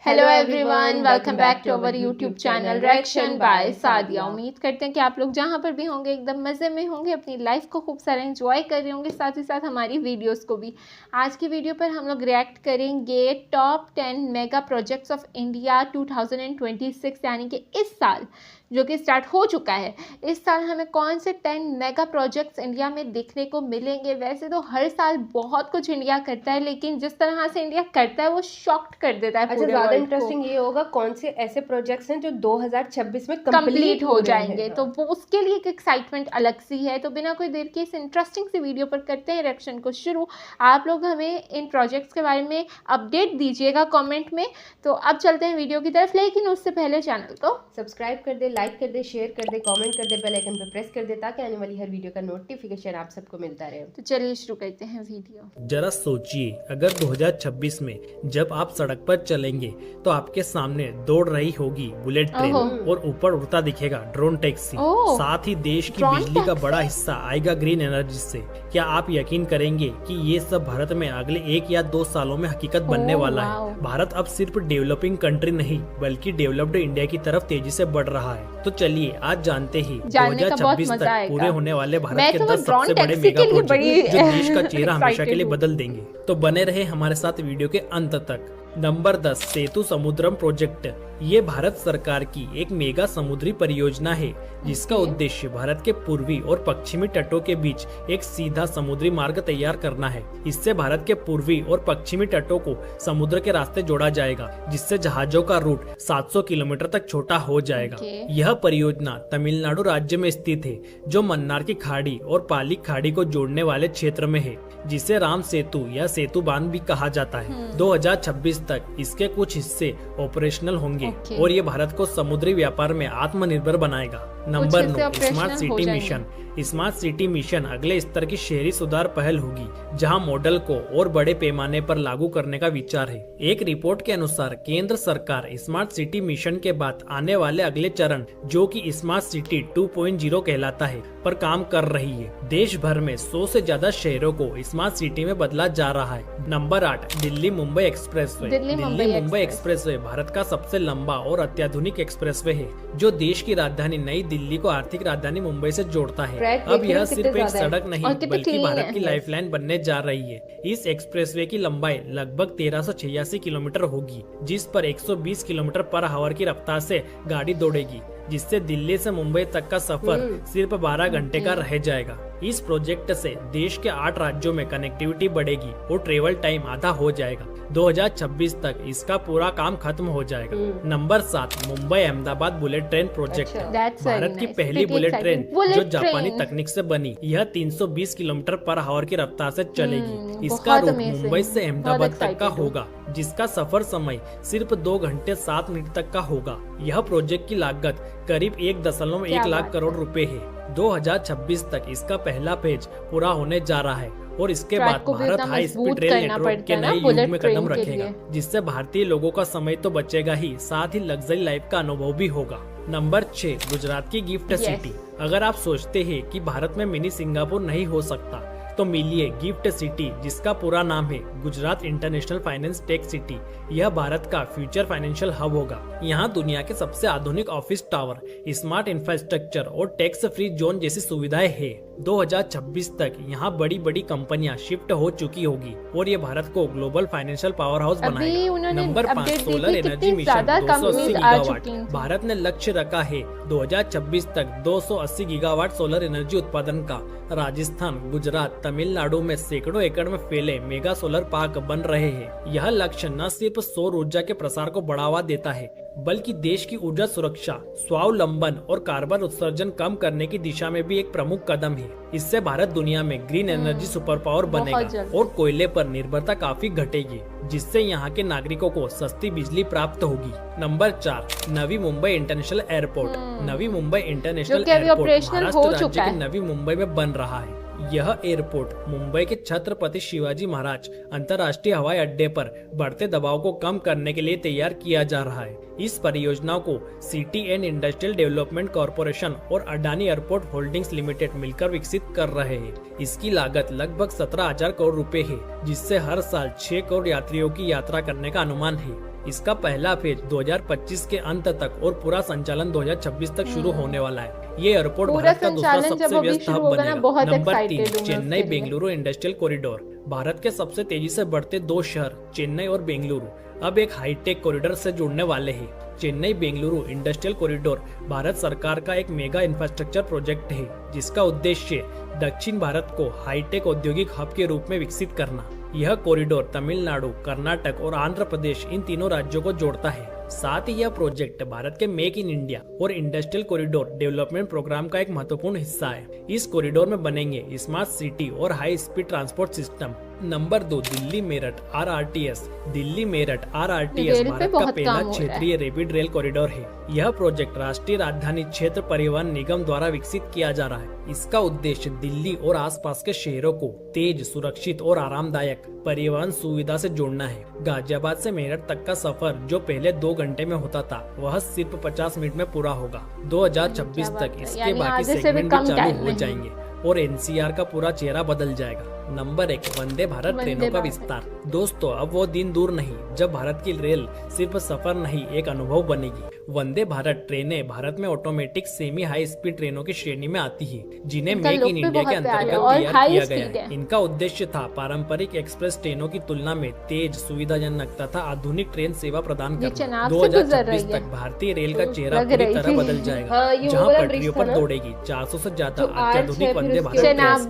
Hello everyone, welcome back to our YouTube channel reaction by Sadia. उम्मीद करते हैं कि आप लोग जहां पर भी होंगे एकदम मज़े में होंगे, अपनी लाइफ को खूब सारा एंजॉय कर रहे होंगे, साथ ही साथ हमारी वीडियोस को भी। आज की वीडियो पर हम लोग रिएक्ट करेंगे top 10 mega projects of India 2026, यानी कि इस साल जो कि स्टार्ट हो चुका है। इस साल हमें कौन से 10 मेगा प्रोजेक्ट्स इंडिया में देखने को मिलेंगे। वैसे तो हर साल बहुत कुछ इंडिया करता है, लेकिन जिस तरह से इंडिया करता है वो शॉक्ड कर देता है। अच्छा, ज्यादा इंटरेस्टिंग ये होगा कौन से ऐसे प्रोजेक्ट्स हैं जो 2026 में कंप्लीट हो जाएंगे, तो वो उसके लिए एक एक्साइटमेंट अलग सी है। तो बिना कोई देर के इस इंटरेस्टिंग सी वीडियो पर करते हैं रिएक्शन को शुरू। आप लोग हमें इन प्रोजेक्ट्स के बारे में अपडेट दीजिएगा कमेंट में। तो अब चलते हैं वीडियो की तरफ, लेकिन उससे पहले चैनल को सब्सक्राइब कर दे, लाइक कर दे, शेयर कर दे, कमेंट कर दे, बेल आइकन पे प्रेस कर दे ताकि आने वाली हर वीडियो का नोटिफिकेशन आप सबको मिलता रहे। तो चलिए शुरू करते हैं वीडियो। जरा सोचिए, अगर 2026 में जब आप सड़क पर चलेंगे तो आपके सामने दौड़ रही होगी बुलेट ट्रेन और ऊपर उड़ता दिखेगा ड्रोन टैक्सी। साथ ही देश की बिजली का बड़ा हिस्सा आएगा ग्रीन एनर्जी से। क्या आप यकीन करेंगे कि ये सब भारत में अगले 1 या 2 सालों में हकीकत बनने वाला है। भारत अब सिर्फ डेवलपिंग कंट्री नहीं बल्कि डेवलप्ड इंडिया की तरफ तेजी से बढ़ रहा है। तो चलिए आज जानते ही 2026 तक पूरे होने वाले भारत के 10 सबसे बड़े मेगा प्रोजेक्ट जो देश का चेहरा हमेशा के लिए बदल देंगे। तो बने रहे हमारे साथ वीडियो के अंत तक। नंबर 10, सेतु समुद्रम प्रोजेक्ट। ये भारत सरकार की एक मेगा समुद्री परियोजना है जिसका उद्देश्य भारत के पूर्वी और पश्चिमी तटों के बीच एक सीधा समुद्री मार्ग तैयार करना है। इससे भारत के पूर्वी और पश्चिमी तटों को समुद्र के रास्ते जोड़ा जाएगा, जिससे जहाजों का रूट 700 किलोमीटर तक छोटा हो जाएगा। यह परियोजना तमिलनाडु राज्य में स्थित है, जो मन्नार की खाड़ी और पाली खाड़ी को जोड़ने वाले क्षेत्र में है, जिसे राम सेतु या सेतु बांध भी कहा जाता है। 2026 तक इसके कुछ हिस्से ऑपरेशनल होंगे और ये भारत को समुद्री व्यापार में आत्मनिर्भर बनाएगा। Number 9, smart city mission. Smart city mission अगले स्तर की शहरी सुधार पहल होगी, जहां मॉडल को और बड़े पैमाने पर लागू करने का विचार है। एक रिपोर्ट के अनुसार केंद्र सरकार स्मार्ट सिटी मिशन के बाद आने वाले अगले चरण, जो कि स्मार्ट सिटी 2.0 कहलाता है, पर काम कर रही है। देश भर में 100 से ज्यादा शहरों को स्मार्ट सिटी में बदला जा रहा है। Number 8, Delhi Mumbai expressway. Delhi Mumbai expressway Bharat का सबसे लंबा और अत्याधुनिक एक्सप्रेसवे है, जो देश की राजधानी नई दिल्ली को आर्थिक राजधानी मुंबई से जोड़ता है। अब यह सिर्फ एक सड़क नहीं बल्कि भारत की लाइफलाइन बनने जा रही है। इस एक्सप्रेसवे की लंबाई लगभग 1386 किलोमीटर होगी, जिस पर 120 किलोमीटर पर आवर की रफ्तार से गाड़ी दौड़ेगी, जिससे दिल्ली से मुंबई तक का सफर सिर्फ 12 घंटे का रह जाएगा। इस प्रोजेक्ट से देश के 8 राज्यों में कनेक्टिविटी बढ़ेगी और ट्रेवल टाइम आधा हो जाएगा। 2026 तक इसका पूरा काम खत्म हो जाएगा। Number 7, Mumbai Ahmedabad bullet train project. Bharat की पहली बुलेट ट्रेन जो जापानी तकनीक से बनी। यह 320 किलोमीटर पर आवर की रफ्तार से चलेगी। इसका रूट मुंबई से अहमदाबाद तक का होगा, जिसका सफर समय सिर्फ 2 घंटे 7 मिनट तक का होगा। यह प्रोजेक्ट की लागत करीब 1.1 लाख करोड़ रुपए है। 2026 तक इसका पहला फेज पूरा होने जा रहा है और इसके बाद Bharat high speed rail network के नए युग में कदम रखेगा, जिससे भारतीय लोगों का समय तो बचेगा ही, साथ ही लग्जरी लाइफ का अनुभव भी होगा। नंबर 6, गुजरात की गिफ्ट सिटी। अगर आप सोचते हैं कि भारत में मिनी सिंगापुर नहीं हो सकता, तो मिलिए गिफ्ट सिटी, जिसका पूरा नाम है Gujarat international finance tech city. यह भारत का फ्यूचर फाइनेंशियल हब होगा। यहाँ दुनिया के सबसे आधुनिक ऑफिस टावर, स्मार्ट इंफ्रास्ट्रक्चर और टैक्स फ्री जोन जैसी सुविधाएं हैं। 2026 तक यहाँ बड़ी बड़ी कंपनियां शिफ्ट हो चुकी होगी और ये भारत को ग्लोबल फाइनेंशियल पावर हाउस बनाएगा। Number 5, solar energy mission 280 gigawatt. Bharat ने लक्ष्य रखा है 2026 तक 280 गीगावाट सोलर एनर्जी उत्पादन का। राजस्थान, गुजरात, तमिलनाडु में सैकड़ों एकड़ में फैले मेगा सोलर पार्क बन रहे हैं। यह लक्ष्य न सिर्फ सौर ऊर्जा के प्रसार को बढ़ावा देता है, बल्कि देश की ऊर्जा सुरक्षा, स्वावलंबन और कार्बन उत्सर्जन कम करने की दिशा में भी एक प्रमुख कदम है। इससे भारत दुनिया में ग्रीन एनर्जी सुपर पावर बनेगा और कोयले पर निर्भरता काफी घटेगी, जिससे यहाँ के नागरिकों को सस्ती बिजली प्राप्त होगी। Number 4, Navi Mumbai international airport. Navi Mumbai international airport Maharashtra राज्य के नवी मुंबई में बन रहा है। यह एयरपोर्ट मुंबई के छत्रपति शिवाजी महाराज अंतर्राष्ट्रीय हवाई अड्डे पर बढ़ते दबाव को कम करने के लिए तैयार किया जा रहा है। इस परियोजना को city and industrial development corporation और अडानी एयरपोर्ट होल्डिंग्स लिमिटेड मिलकर विकसित कर रहे हैं। इसकी लागत लगभग 17,000 करोड़ रुपए है, जिससे हर साल 6 करोड़ यात्रियों की यात्रा करने का अनुमान है। इसका पहला फेज 2025 के अंत तक और पूरा संचालन 2026 तक शुरू होने वाला है। ये एयरपोर्ट भारत का दूसरा सबसे व्यस्त हब बनेगा। Number 3, Chennai Bengaluru industrial corridor. Bharat के सबसे तेजी से बढ़ते 2 शहर चेन्नई और बेंगलुरु अब एक हाईटेक कॉरिडोर से जुड़ने वाले हैं। चेन्नई बेंगलुरु इंडस्ट्रियल कॉरिडोर भारत सरकार का एक मेगा इंफ्रास्ट्रक्चर प्रोजेक्ट है, जिसका उद्देश्य दक्षिण भारत को हाईटेक औद्योगिक हब के रूप में विकसित करना। यह कॉरिडोर तमिलनाडु, कर्नाटक और आंध्र प्रदेश इन तीनों राज्यों को जोड़ता है। साथ ही यह प्रोजेक्ट भारत के मेक इन इंडिया और इंडस्ट्रियल कॉरिडोर डेवलपमेंट प्रोग्राम का एक महत्वपूर्ण हिस्सा है। इस कॉरिडोर में बनेंगे स्मार्ट सिटी और high speed transport system. Number 2, Delhi Meerut RRTS। Delhi Meerut RRTS Bharat का पहला क्षेत्रीय रैपिड रेल कॉरिडोर है। यह प्रोजेक्ट राष्ट्रीय राजधानी क्षेत्र परिवहन निगम द्वारा विकसित किया जा रहा है। इसका उद्देश्य दिल्ली और आसपास के शहरों को तेज, सुरक्षित और आरामदायक परिवहन सुविधा से जोड़ना है। गाजियाबाद से मेरठ तक का सफर जो पहले 2 घंटे में होता था, वह सिर्फ 50 मिनट में पूरा होगा। 2026 तक इसके बाकी सेगमेंट भी चालू हो जाएंगे और NCR का पूरा चेहरा बदल जाएगा। नंबर 1, वंदे भारत ट्रेनों का विस्तार। दोस्तों, अब वो दिन दूर नहीं जब भारत की रेल सिर्फ सफर नहीं, एक अनुभव बनेगी। वंदे भारत ट्रेनें भारत में ऑटोमेटिक सेमी हाई स्पीड ट्रेनों की श्रेणी में आती है, जिन्हें मेक इन इंडिया के अंतर्गत तैयार किया गया है। इनका उद्देश्य था पारंपरिक एक्सप्रेस ट्रेनों की तुलना में तेज, सुविधाजनक तथा आधुनिक ट्रेन सेवा प्रदान करना। 2026 तक भारतीय रेल का चेहरा पूरी तरह बदल जाएगा, जहाँ पटरियों पर दौड़ेगी 400 से ज्यादा अत्याधुनिक वंदे भारत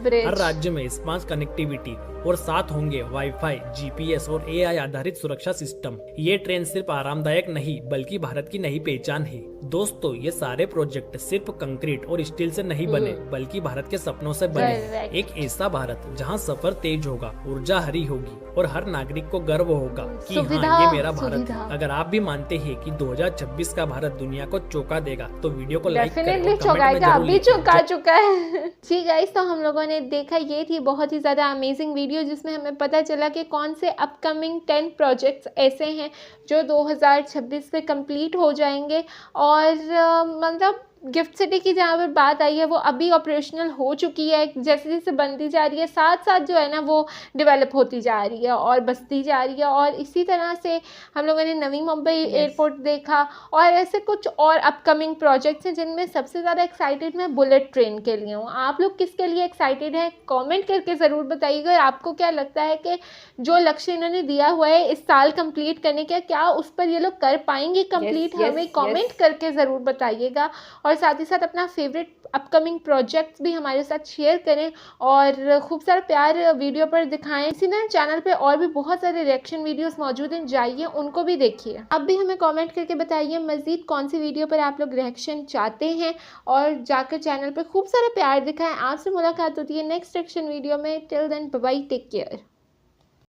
ट्रेन। हर राज्य में स्मार्ट कनेक्टिविटी और साथ होंगे वाईफाई, GPS और AI आधारित सुरक्षा सिस्टम। ये ट्रेन सिर्फ आरामदायक नहीं बल्कि भारत की नई पहचान है। दोस्तों, ये सारे प्रोजेक्ट सिर्फ कंक्रीट और स्टील से नहीं बने बल्कि भारत के सपनों से बने। एक ऐसा भारत जहां सफर तेज होगा, ऊर्जा हरी होगी और हर नागरिक को गर्व होगा कि हाँ, ये मेरा भारत है। अगर आप भी मानते हैं कि 2026 का भारत दुनिया को चौंका देगा तो वीडियो को लाइक करें, चौंकाएगा, अभी चौंका चुका है। जी गाइस, तो हम लोगों ने देखा, ये थी बहुत ही ज्यादा अमेजिंग वीडियो जिसमें हमें पता चला कि कौन से अपकमिंग 10 प्रोजेक्ट्स ऐसे हैं जो 2026 में कंप्लीट हो जाएंगे। और मतलब गिफ्ट सिटी की जहाँ पर बात आई है वो अभी ऑपरेशनल हो चुकी है, जैसे जैसे बनती जा रही है साथ साथ जो है ना वो डेवलप होती जा रही है और बसती जा रही है। और इसी तरह से हम लोगों ने नवी मुंबई एयरपोर्ट देखा और ऐसे कुछ और अपकमिंग प्रोजेक्ट्स हैं जिनमें सबसे ज़्यादा एक्साइटेड मैं बुलेट ट्रेन के लिए हूँ। आप लोग किसके लिए एक्साइटेड हैं कॉमेंट करके ज़रूर बताइएगा। और आपको क्या लगता है कि जो लक्ष्य इन्होंने दिया हुआ है इस साल कंप्लीट करने का, क्या उस पर ये लोग कर पाएंगे कंप्लीट? हमें कॉमेंट करके ज़रूर बताइएगा। और साथ ही साथ अपना फेवरेट अपकमिंग प्रोजेक्ट्स भी हमारे साथ शेयर करें और खूब सारा प्यार वीडियो पर दिखाएं। इसी तरह चैनल पे और भी बहुत सारे रिएक्शन वीडियोस मौजूद हैं, जाइए उनको भी देखिए। अब भी हमें कमेंट करके बताइए मज़ीद कौन सी वीडियो पर आप लोग रिएक्शन चाहते हैं और जाकर चैनल पर खूब सारा प्यार दिखाएं। आपसे मुलाकात होती है नेक्स्ट रिएक्शन वीडियो में। Till then bye bye, take care.